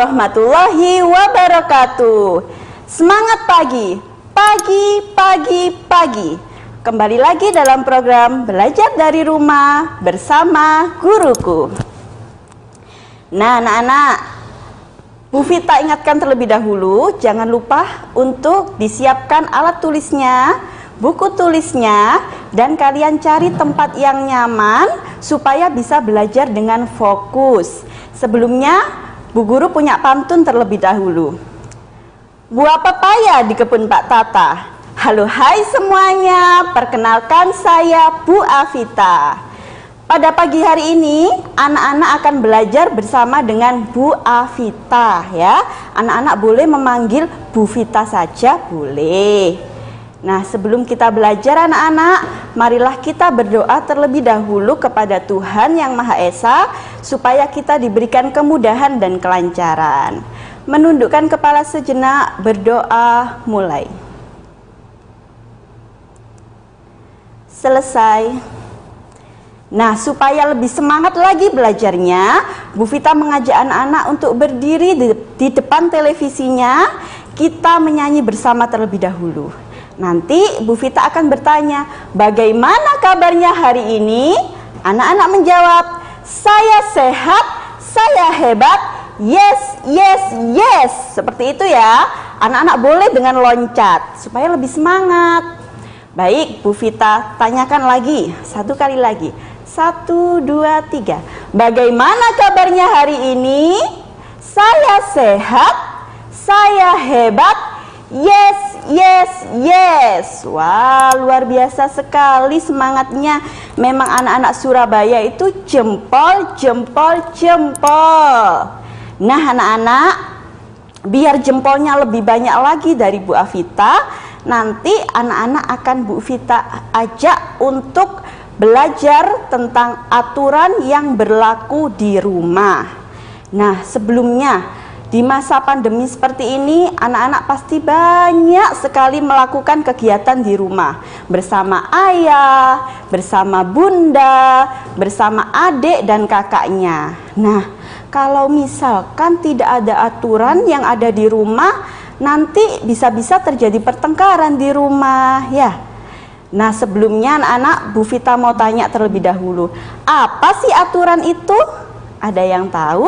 warahmatullahi wabarakatuh. Semangat pagi, pagi, pagi, pagi. Kembali lagi dalam program Belajar dari Rumah bersama guruku. Nah, anak-anak, Bu Vita ingatkan terlebih dahulu, jangan lupa untuk disiapkan alat tulisnya, buku tulisnya, dan kalian cari tempat yang nyaman supaya bisa belajar dengan fokus. Sebelumnya, Bu Guru punya pantun terlebih dahulu. Buah pepaya di kebun Pak Tata. Halo hai semuanya, perkenalkan saya Bu Avita. Pada pagi hari ini, anak-anak akan belajar bersama dengan Bu Avita ya. Anak-anak boleh memanggil Bu Vita saja, boleh. Nah, sebelum kita belajar anak-anak, marilah kita berdoa terlebih dahulu kepada Tuhan Yang Maha Esa supaya kita diberikan kemudahan dan kelancaran. Menundukkan kepala sejenak, berdoa, mulai. Selesai. Nah, supaya lebih semangat lagi belajarnya, Bu Vita mengajak anak-anak untuk berdiri di depan televisinya. Kita menyanyi bersama terlebih dahulu. Nanti Bu Vita akan bertanya, bagaimana kabarnya hari ini? Anak-anak menjawab, saya sehat, saya hebat, yes, yes, yes. Seperti itu ya. Anak-anak boleh dengan loncat, supaya lebih semangat. Baik, Bu Vita tanyakan lagi, satu kali lagi. 1, 2, 3. Bagaimana kabarnya hari ini? Saya sehat, saya hebat, yes, yes, yes. Wah, luar biasa sekali semangatnya. Memang anak-anak Surabaya itu jempol, jempol, jempol. Nah anak-anak, biar jempolnya lebih banyak lagi dari Bu Avita, nanti anak-anak akan Bu Vita ajak untuk belajar tentang aturan yang berlaku di rumah. Nah, sebelumnya di masa pandemi seperti ini, anak-anak pasti banyak sekali melakukan kegiatan di rumah bersama ayah, bersama bunda, bersama adik dan kakaknya. Nah, kalau misalkan tidak ada aturan yang ada di rumah, nanti bisa-bisa terjadi pertengkaran di rumah ya. Nah, sebelumnya anak-anak, Bu Vita mau tanya terlebih dahulu, apa sih aturan itu? Ada yang tahu?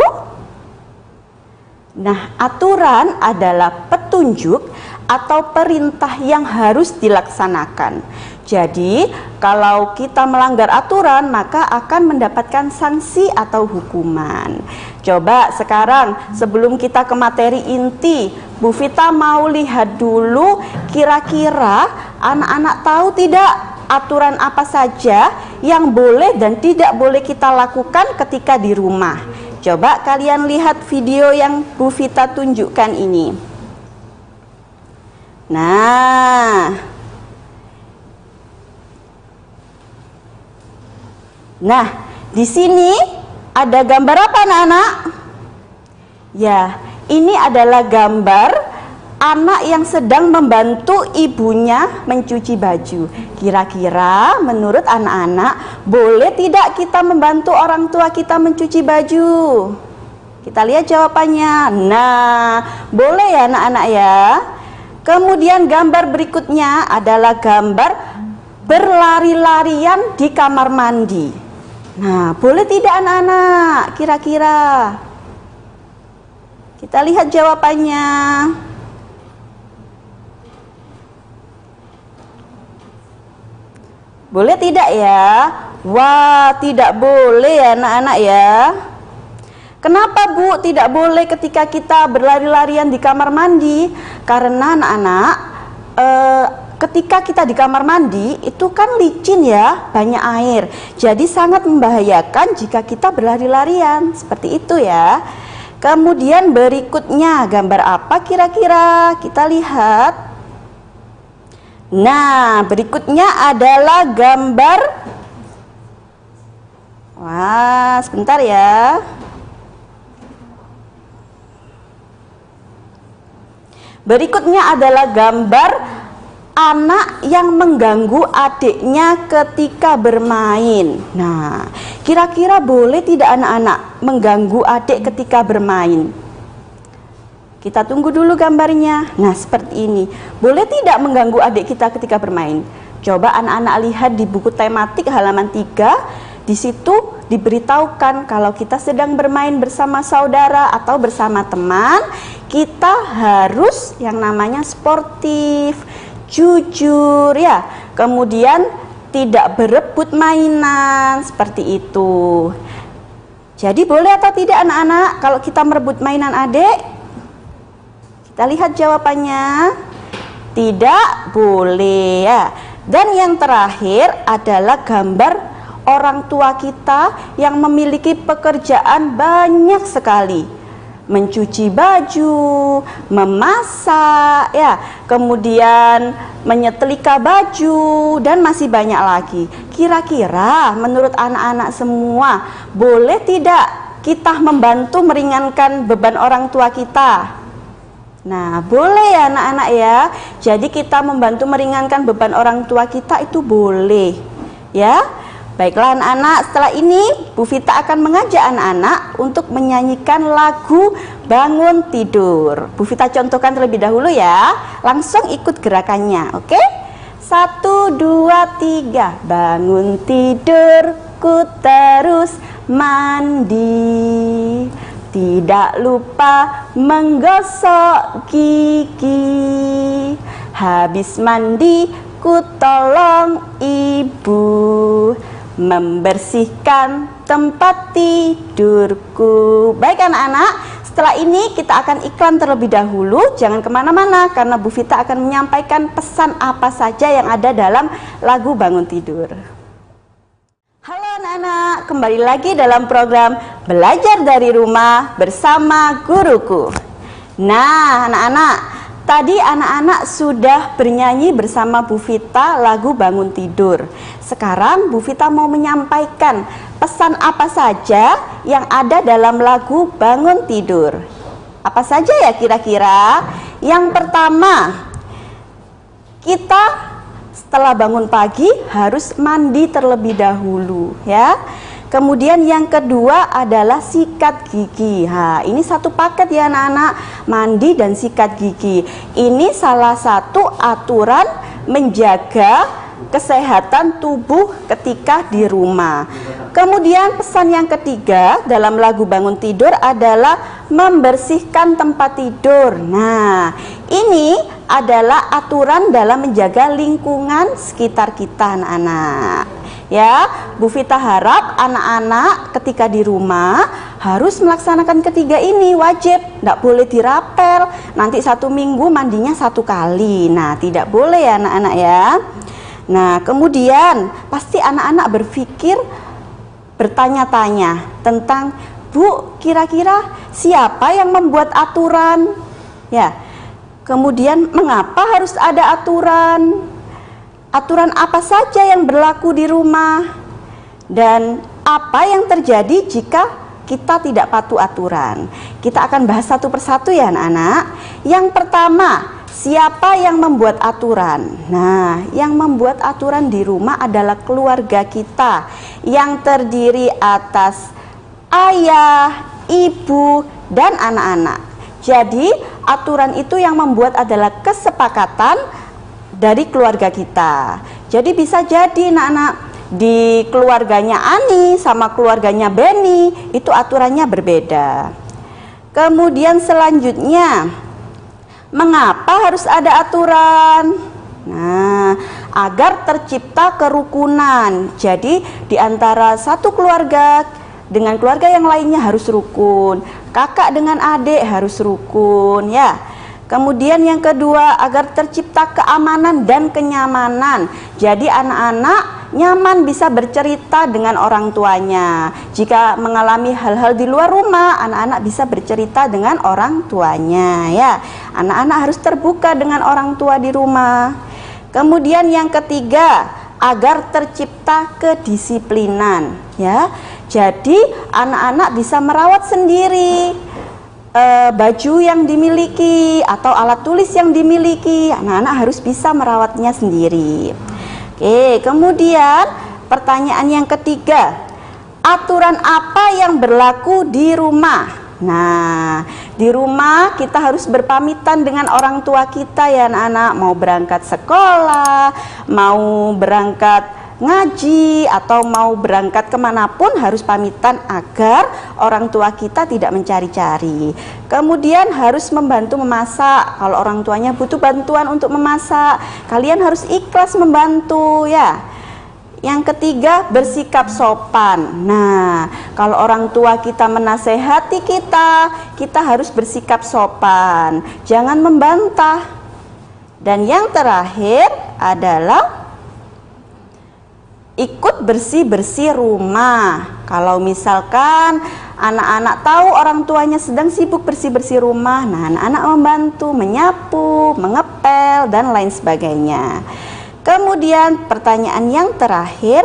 Nah, aturan adalah petunjuk atau perintah yang harus dilaksanakan. Jadi, kalau kita melanggar aturan, maka akan mendapatkan sanksi atau hukuman. Coba sekarang, sebelum kita ke materi inti, Bu Vita mau lihat dulu kira-kira anak-anak tahu tidak aturan apa saja yang boleh dan tidak boleh kita lakukan ketika di rumah. Coba kalian lihat video yang Bu Vita tunjukkan ini. Nah, di sini ada gambar apa anak-anak? Ya, ini adalah gambar anak yang sedang membantu ibunya mencuci baju. Kira-kira menurut anak-anak, boleh tidak kita membantu orang tua kita mencuci baju? Kita lihat jawabannya. Nah, boleh ya anak-anak ya. Kemudian gambar berikutnya adalah gambar berlari-larian di kamar mandi. Nah, boleh tidak anak-anak? Kira-kira kita lihat jawabannya. Boleh tidak ya? Wah, tidak boleh ya anak-anak ya. Kenapa Bu tidak boleh ketika kita berlari-larian di kamar mandi? Karena anak-anak, ketika kita di kamar mandi itu kan licin ya, banyak air. Jadi sangat membahayakan jika kita berlari-larian. Seperti itu ya. Kemudian berikutnya gambar apa kira-kira? Kita lihat. Nah, berikutnya adalah gambar. Wah, sebentar ya. Berikutnya adalah gambar anak yang mengganggu adiknya ketika bermain. Nah, kira-kira boleh tidak anak-anak mengganggu adik ketika bermain? Kita tunggu dulu gambarnya. Nah, seperti ini. Boleh tidak mengganggu adik kita ketika bermain? Coba anak-anak lihat di buku tematik halaman 3. Di situ diberitahukan kalau kita sedang bermain bersama saudara atau bersama teman, kita harus yang namanya sportif, jujur ya. Kemudian tidak berebut mainan, seperti itu. Jadi boleh atau tidak anak-anak kalau kita merebut mainan adik? Kita lihat jawabannya. Tidak boleh ya. Dan yang terakhir adalah gambar orang tua kita yang memiliki pekerjaan banyak sekali. Mencuci baju, memasak ya, kemudian menyetrika baju dan masih banyak lagi. Kira-kira menurut anak-anak semua, boleh tidak kita membantu meringankan beban orang tua kita? Nah, boleh ya anak-anak ya. Jadi kita membantu meringankan beban orang tua kita itu boleh. Ya. Baiklah anak-anak, setelah ini Bu Vita akan mengajak anak-anak untuk menyanyikan lagu Bangun Tidur. Bu Vita contohkan terlebih dahulu ya. Langsung ikut gerakannya, oke? 1, 2, 3. Bangun tidurku terus mandi. Tidak lupa menggosok gigi. Habis mandi ku tolong ibu membersihkan tempat tidurku. Baik anak-anak, setelah ini kita akan iklan terlebih dahulu. Jangan kemana-mana karena Bu Vita akan menyampaikan pesan apa saja yang ada dalam lagu Bangun Tidur. Halo anak-anak, kembali lagi dalam program Belajar dari Rumah bersama Guruku. Nah anak-anak, tadi anak-anak sudah bernyanyi bersama Bu Vita lagu Bangun Tidur. Sekarang Bu Vita mau menyampaikan pesan apa saja yang ada dalam lagu Bangun Tidur. Apa saja ya kira-kira? Yang pertama, kita setelah bangun pagi harus mandi terlebih dahulu ya. Kemudian yang kedua adalah sikat gigi. Ini satu paket ya anak-anak, mandi dan sikat gigi. Ini salah satu aturan menjaga kesehatan tubuh ketika di rumah. Kemudian pesan yang ketiga dalam lagu Bangun Tidur adalah membersihkan tempat tidur. Nah, ini adalah aturan dalam menjaga lingkungan sekitar kita anak-anak. Ya, Bu Vita harap anak-anak ketika di rumah harus melaksanakan ketiga ini, wajib, tidak boleh dirapel. Nanti 1 minggu mandinya 1 kali. Nah, tidak boleh ya anak-anak ya. Nah, kemudian pasti anak-anak berpikir, bertanya-tanya tentang, Bu, kira-kira siapa yang membuat aturan? Ya, kemudian mengapa harus ada aturan? Aturan apa saja yang berlaku di rumah? Dan apa yang terjadi jika kita tidak patuh aturan? Kita akan bahas satu persatu ya anak-anak. Yang pertama, siapa yang membuat aturan? Nah, yang membuat aturan di rumah adalah keluarga kita yang terdiri atas ayah, ibu, dan anak-anak. Jadi, aturan itu yang membuat adalah kesepakatan dari keluarga kita. Jadi bisa jadi anak-anak di keluarganya Ani sama keluarganya Benny itu aturannya berbeda. Kemudian selanjutnya, mengapa harus ada aturan? Nah, agar tercipta kerukunan. Jadi di antara satu keluarga dengan keluarga yang lainnya harus rukun. Kakak dengan adik harus rukun ya. Kemudian yang kedua, agar tercipta keamanan dan kenyamanan. Jadi anak-anak nyaman bisa bercerita dengan orang tuanya. Jika mengalami hal-hal di luar rumah, anak-anak bisa bercerita dengan orang tuanya ya. Anak-anak harus terbuka dengan orang tua di rumah. Kemudian yang ketiga, agar tercipta kedisiplinan ya. Jadi anak-anak bisa merawat sendiri baju yang dimiliki atau alat tulis yang dimiliki. Anak-anak harus bisa merawatnya sendiri. Oke, kemudian pertanyaan yang ketiga, aturan apa yang berlaku di rumah? Nah, di rumah kita harus berpamitan dengan orang tua kita ya anak-anak. Mau berangkat sekolah, mau berangkat ngaji, atau mau berangkat kemanapun harus pamitan agar orang tua kita tidak mencari-cari. Kemudian harus membantu memasak. Kalau orang tuanya butuh bantuan untuk memasak, kalian harus ikhlas membantu ya. Yang ketiga, bersikap sopan. Nah, kalau orang tua kita menasehati kita harus bersikap sopan, jangan membantah. Dan yang terakhir adalah ikut bersih-bersih rumah. Kalau misalkan anak-anak tahu orang tuanya sedang sibuk bersih-bersih rumah, nah anak-anak membantu, menyapu, mengepel, dan lain sebagainya. Kemudian pertanyaan yang terakhir,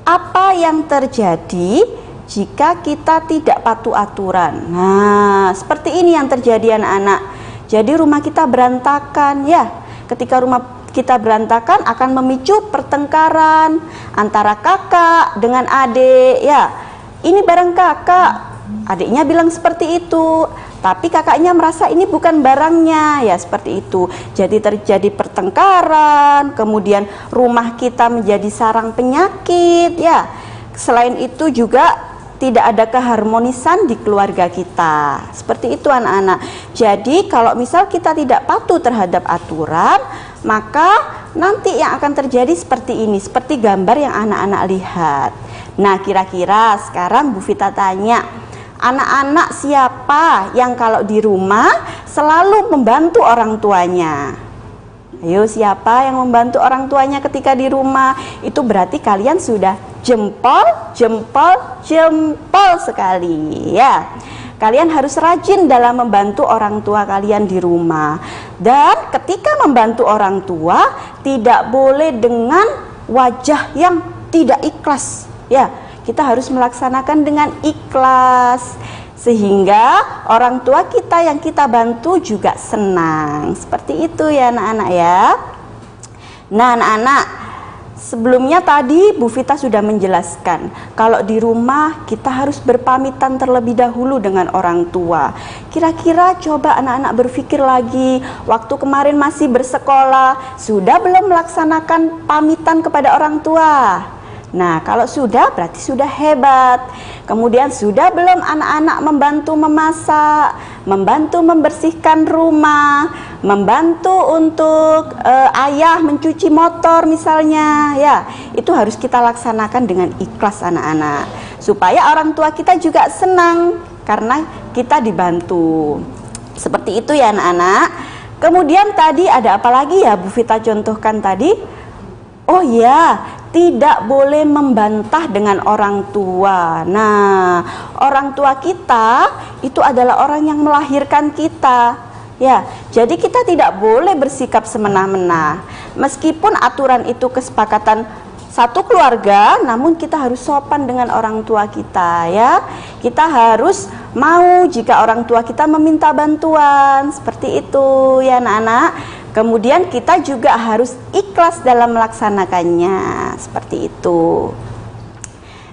apa yang terjadi jika kita tidak patuh aturan? Nah, seperti ini yang terjadi anak-anak. Jadi rumah kita berantakan ya. Ketika rumah kita berantakan akan memicu pertengkaran antara kakak dengan adik ya. Ini barang kakak, adiknya bilang seperti itu, tapi kakaknya merasa ini bukan barangnya ya, seperti itu. Jadi terjadi pertengkaran, kemudian rumah kita menjadi sarang penyakit ya. Selain itu juga tidak ada keharmonisan di keluarga kita. Seperti itu anak-anak. Jadi kalau misal kita tidak patuh terhadap aturan, maka nanti yang akan terjadi seperti ini, seperti gambar yang anak-anak lihat. Nah, kira-kira sekarang Bu Vita tanya, anak-anak siapa yang kalau di rumah selalu membantu orang tuanya? Ayo, siapa yang membantu orang tuanya ketika di rumah? Itu berarti kalian sudah jempol sekali ya. Kalian harus rajin dalam membantu orang tua kalian di rumah. Dan ketika membantu orang tua tidak boleh dengan wajah yang tidak ikhlas ya. Kita harus melaksanakan dengan ikhlas, sehingga orang tua kita yang kita bantu juga senang. Seperti itu ya anak-anak ya. Nah anak-anak, sebelumnya tadi Bu Vita sudah menjelaskan kalau di rumah kita harus berpamitan terlebih dahulu dengan orang tua. Kira-kira coba anak-anak berpikir lagi, waktu kemarin masih bersekolah, sudah belum melaksanakan pamitan kepada orang tua? Nah, kalau sudah berarti sudah hebat. Kemudian sudah belum anak-anak membantu memasak, membantu membersihkan rumah, membantu untuk ayah mencuci motor misalnya ya. Itu harus kita laksanakan dengan ikhlas anak-anak, supaya orang tua kita juga senang karena kita dibantu. Seperti itu ya anak-anak. Kemudian tadi ada apa lagi ya Bu Vita contohkan tadi? Oh ya, tidak boleh membantah dengan orang tua. Nah, orang tua kita itu adalah orang yang melahirkan kita. Ya, jadi kita tidak boleh bersikap semena-mena. Meskipun aturan itu kesepakatan satu keluarga, namun kita harus sopan dengan orang tua kita ya. Kita harus mau jika orang tua kita meminta bantuan, seperti itu ya anak-anak. Kemudian kita juga harus ikhlas dalam melaksanakannya, seperti itu.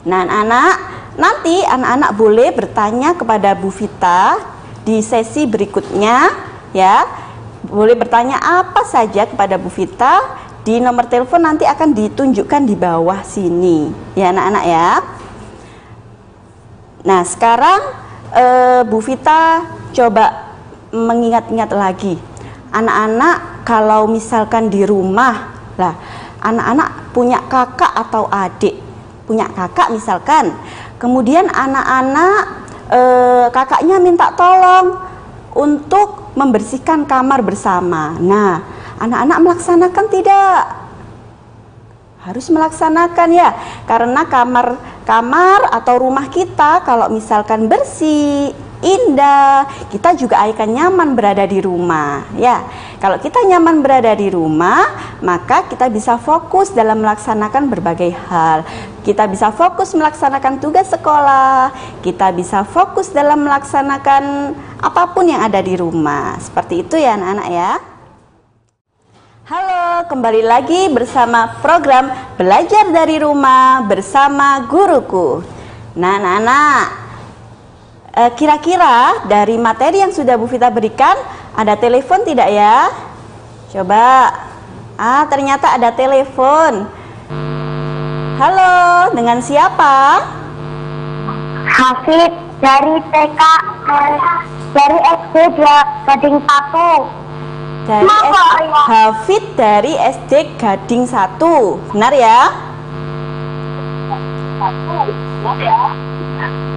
Nah anak-anak, nanti anak-anak boleh bertanya kepada Bu Vita di sesi berikutnya ya. Boleh bertanya apa saja kepada Bu Vita, di nomor telepon nanti akan ditunjukkan di bawah sini ya anak-anak ya. Nah sekarang Bu Vita coba mengingat-ingat lagi. Anak-anak kalau misalkan di rumah lah, anak-anak punya kakak atau adik, punya kakak misalkan, kemudian anak-anak kakaknya minta tolong untuk membersihkan kamar bersama. Nah, anak-anak melaksanakan tidak? Harus melaksanakan ya, karena kamar atau rumah kita kalau misalkan bersih, indah, kita juga akan nyaman berada di rumah ya. Kalau kita nyaman berada di rumah, maka kita bisa fokus dalam melaksanakan berbagai hal. Kita bisa fokus melaksanakan tugas sekolah, kita bisa fokus dalam melaksanakan apapun yang ada di rumah. Seperti itu ya anak-anak ya. Halo, kembali lagi bersama program Belajar dari Rumah bersama Guruku. Nah anak-anak, Kira-kira dari materi yang sudah Bu Vita berikan, ada telepon tidak ya? Coba. Ternyata ada telepon. Halo, dengan siapa? Hafid dari TK, dari SD Gading 1. Hafid dari SD Gading 1. Benar ya?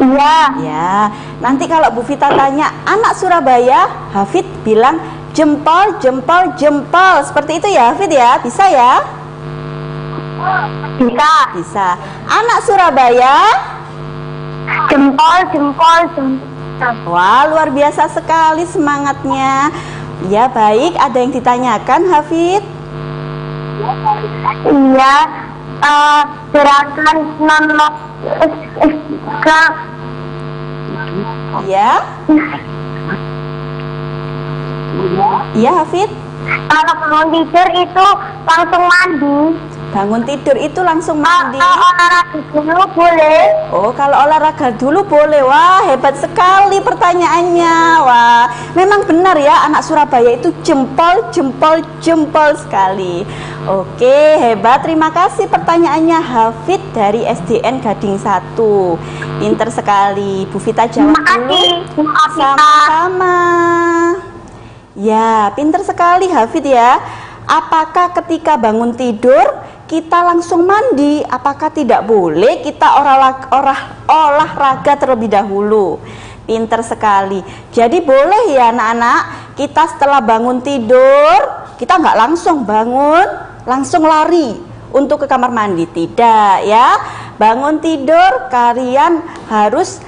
Iya. Ya, nanti kalau Bu Vita tanya anak Surabaya, Hafid bilang jempol, jempol, jempol. Seperti itu ya Hafid ya? Bisa ya? Bisa. Bisa. Anak Surabaya, Jempol, jempol, jempol. wah luar biasa sekali semangatnya. Ya baik, ada yang ditanyakan Hafid? Iya. Gerakan Ya. Iya Hafid. kalau bangun tidur itu langsung mandi. Bangun tidur itu langsung mandi. Olahraga dulu boleh. Oh, kalau olahraga dulu boleh. Wah, hebat sekali pertanyaannya. Wah, memang benar ya, anak Surabaya itu jempol, jempol, jempol sekali. Oke, hebat. Terima kasih pertanyaannya Hafid dari SDN Gading 1. Pinter sekali. Bu Vita jawab dulu. Sama-sama. Ya, pinter sekali Hafid ya. Apakah ketika bangun tidur kita langsung mandi? Apakah tidak boleh kita olahraga terlebih dahulu? Pinter sekali. Jadi boleh ya anak-anak, kita setelah bangun tidur, kita nggak langsung bangun, langsung lari untuk ke kamar mandi. Tidak ya. Bangun tidur, kalian harus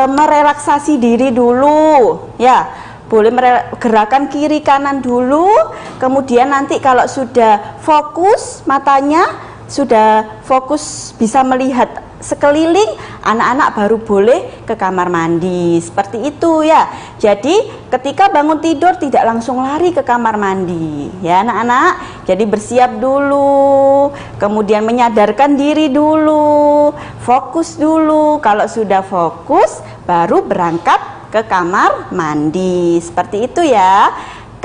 merelaksasi diri dulu. Ya. Boleh gerakan kiri kanan dulu, kemudian nanti kalau sudah fokus matanya, sudah fokus bisa melihat sekeliling, anak-anak baru boleh ke kamar mandi. Seperti itu ya. Jadi ketika bangun tidur tidak langsung lari ke kamar mandi ya anak-anak. Jadi bersiap dulu, kemudian menyadarkan diri dulu, fokus dulu. Kalau sudah fokus baru berangkat ke kamar mandi. Seperti itu ya.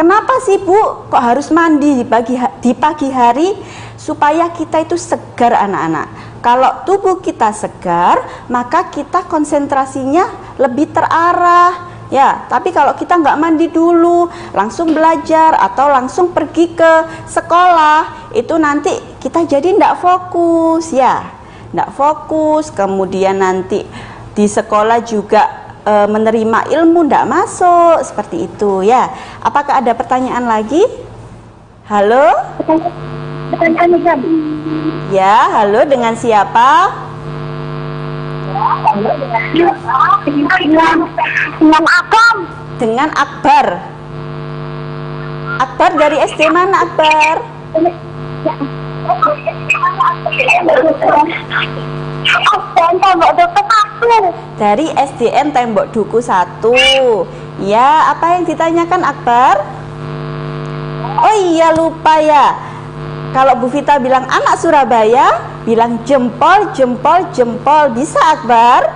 Kenapa sih Bu kok harus mandi di pagi hari? Supaya kita itu segar anak-anak. Kalau tubuh kita segar, maka kita konsentrasinya lebih terarah. Ya, tapi kalau kita nggak mandi dulu, langsung belajar atau langsung pergi ke sekolah, itu nanti kita jadi nggak fokus ya. Nggak fokus, kemudian nanti di sekolah juga menerima ilmu tidak masuk, seperti itu ya. Apakah ada pertanyaan lagi? Halo? Ya, halo, dengan siapa? Dengan Akam. Dengan Akbar. Akbar dari SD mana Akbar? Dari SDN Tembok Duku 1. Ya, apa yang ditanyakan Akbar? Oh iya, lupa ya. Kalau Bu Vita bilang anak Surabaya, bilang jempol, jempol, jempol. Bisa Akbar?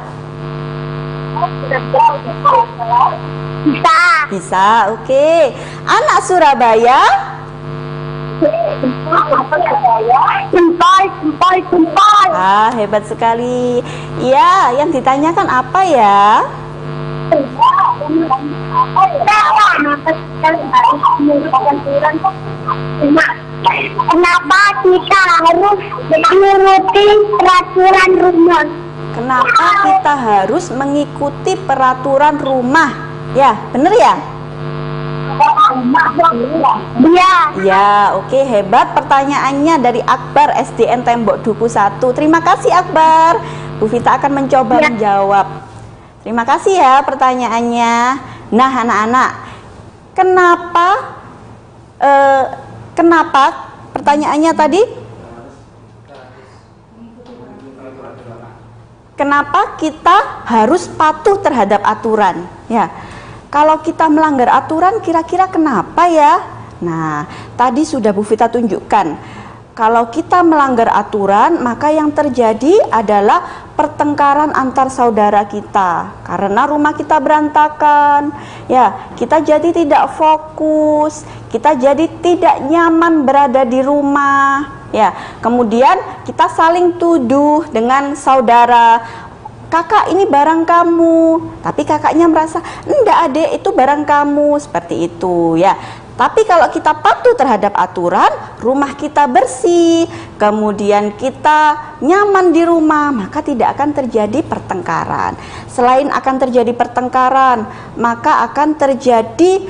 Bisa. Bisa, oke. Anak Surabaya, jempol, jempol, jempol. hebat sekali. Ya, yang ditanyakan apa ya? Kenapa kita harus mengikuti peraturan rumah? Kenapa kita harus mengikuti peraturan rumah? Ya, bener ya? Iya. Ya, oke, hebat pertanyaannya dari Akbar SDN Tembok Duku 1. Terima kasih Akbar. Bu Vita akan mencoba menjawab. Terima kasih ya pertanyaannya. Nah, anak-anak, kenapa pertanyaannya tadi? Kenapa kita harus patuh terhadap aturan? Ya. Kalau kita melanggar aturan, kira-kira kenapa ya? Nah, tadi sudah Bu Vita tunjukkan. kalau kita melanggar aturan, maka yang terjadi adalah pertengkaran antar saudara kita. Karena rumah kita berantakan, ya, kita jadi tidak fokus, kita jadi tidak nyaman berada di rumah, ya. Kemudian kita saling tuduh dengan saudara. Kakak, ini barang kamu, tapi kakaknya merasa enggak adek, itu barang kamu, seperti itu, ya. Tapi kalau kita patuh terhadap aturan, rumah kita bersih, kemudian kita nyaman di rumah, maka tidak akan terjadi pertengkaran. Selain akan terjadi pertengkaran, maka akan terjadi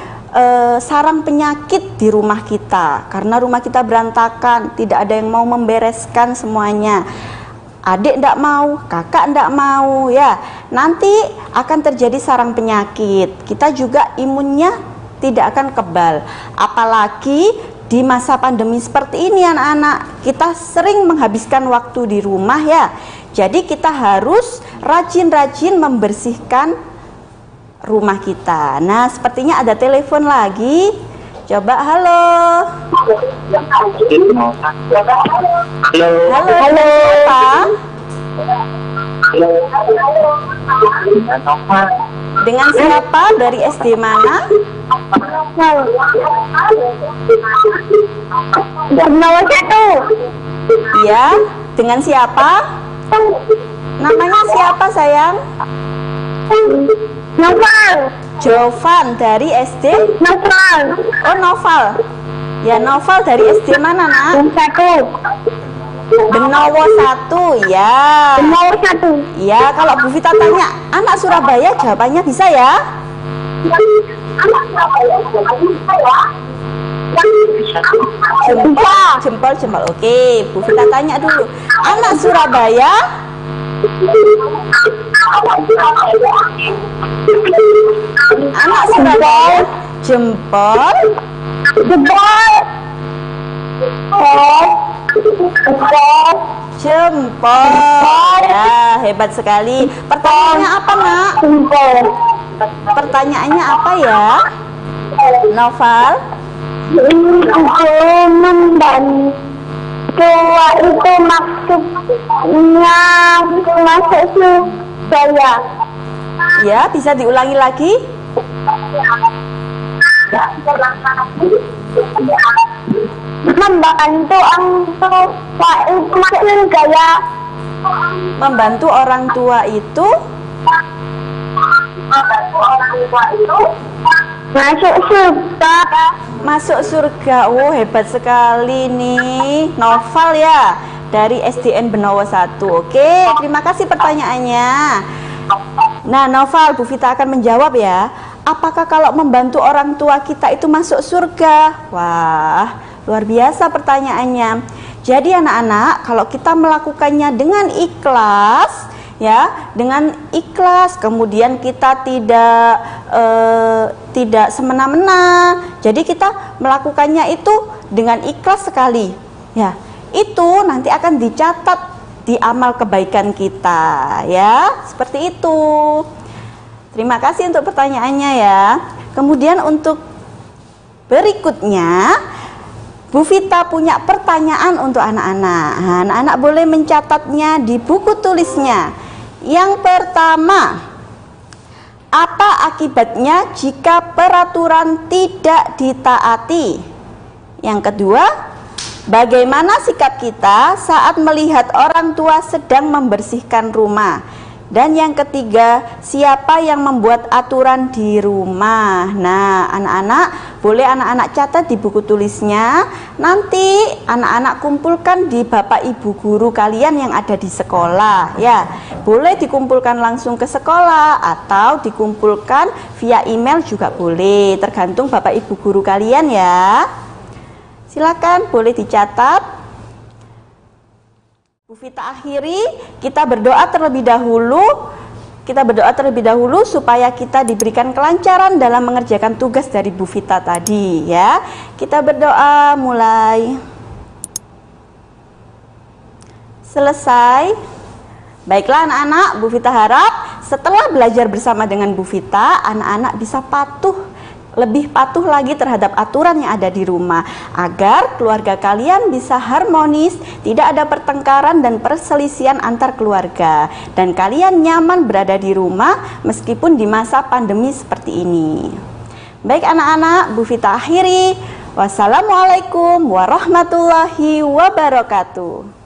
sarang penyakit di rumah kita. Karena rumah kita berantakan, tidak ada yang mau membereskan semuanya. Adik tidak mau, kakak tidak mau, ya. Nanti akan terjadi sarang penyakit. Kita juga imunnya tidak akan kebal. Apalagi di masa pandemi seperti ini anak-anak, kita sering menghabiskan waktu di rumah, ya. Jadi kita harus rajin-rajin membersihkan rumah kita. Nah, sepertinya ada telepon lagi. Coba, halo. Halo, Pak. Dengan siapa? Dari SD mana? Bernama satu. Iya, dengan siapa? Namanya siapa, sayang? Noval. Jovan dari SD. Noval. Oh, Noval. Ya, Noval dari SD mana, Nak? Satu. Benowo 1, ya. Benowo 1. Ya, kalau Bu Vita tanya, anak Surabaya, jawabannya bisa ya? Jempol. Oke, Bu Vita tanya dulu. Anak Surabaya? Anak Surabaya? Jempol. Jempol. Ya, hebat sekali. Pertanyaannya apa, Nak? Pertanyaannya apa ya, Noval? Membantu itu maksudnya masuk Surabaya. Ya, bisa diulangi lagi? Membantu orang tua itu maksudnya gaya. Membantu orang tua itu masuk surga. Masuk surga. Oh, hebat sekali nih, Noval ya, dari SDN Benowo 1. Oke, terima kasih pertanyaannya. Nah, Noval, Bu Vita akan menjawab ya. Apakah kalau membantu orang tua kita itu masuk surga? Wah, luar biasa pertanyaannya. Jadi anak-anak, kalau kita melakukannya dengan ikhlas, ya, dengan ikhlas, kemudian kita tidak semena-mena. Jadi kita melakukannya itu dengan ikhlas sekali, ya. Itu nanti akan dicatat di amal kebaikan kita, ya. Seperti itu. Terima kasih untuk pertanyaannya ya. Kemudian untuk berikutnya, Bu Vita punya pertanyaan untuk anak-anak. Nah, anak-anak boleh mencatatnya di buku tulisnya. Yang pertama, apa akibatnya jika peraturan tidak ditaati? Yang kedua, bagaimana sikap kita saat melihat orang tua sedang membersihkan rumah? Dan yang ketiga, siapa yang membuat aturan di rumah? Nah, anak-anak, boleh anak-anak catat di buku tulisnya. Nanti anak-anak kumpulkan di Bapak Ibu guru kalian yang ada di sekolah, ya. Boleh dikumpulkan langsung ke sekolah atau dikumpulkan via email juga boleh, tergantung Bapak Ibu guru kalian ya. Silakan, boleh dicatat. Bu Vita akhiri, kita berdoa terlebih dahulu. Kita berdoa terlebih dahulu supaya kita diberikan kelancaran dalam mengerjakan tugas dari Bu Vita tadi ya. Kita berdoa, mulai. Selesai. Baiklah anak-anak, Bu Vita harap setelah belajar bersama dengan Bu Vita, anak-anak bisa patuh lebih patuh lagi terhadap aturan yang ada di rumah, agar keluarga kalian bisa harmonis, tidak ada pertengkaran dan perselisihan antar keluarga, dan kalian nyaman berada di rumah meskipun di masa pandemi seperti ini. Baik anak-anak, Bu Vita akhiri. Wassalamualaikum warahmatullahi wabarakatuh.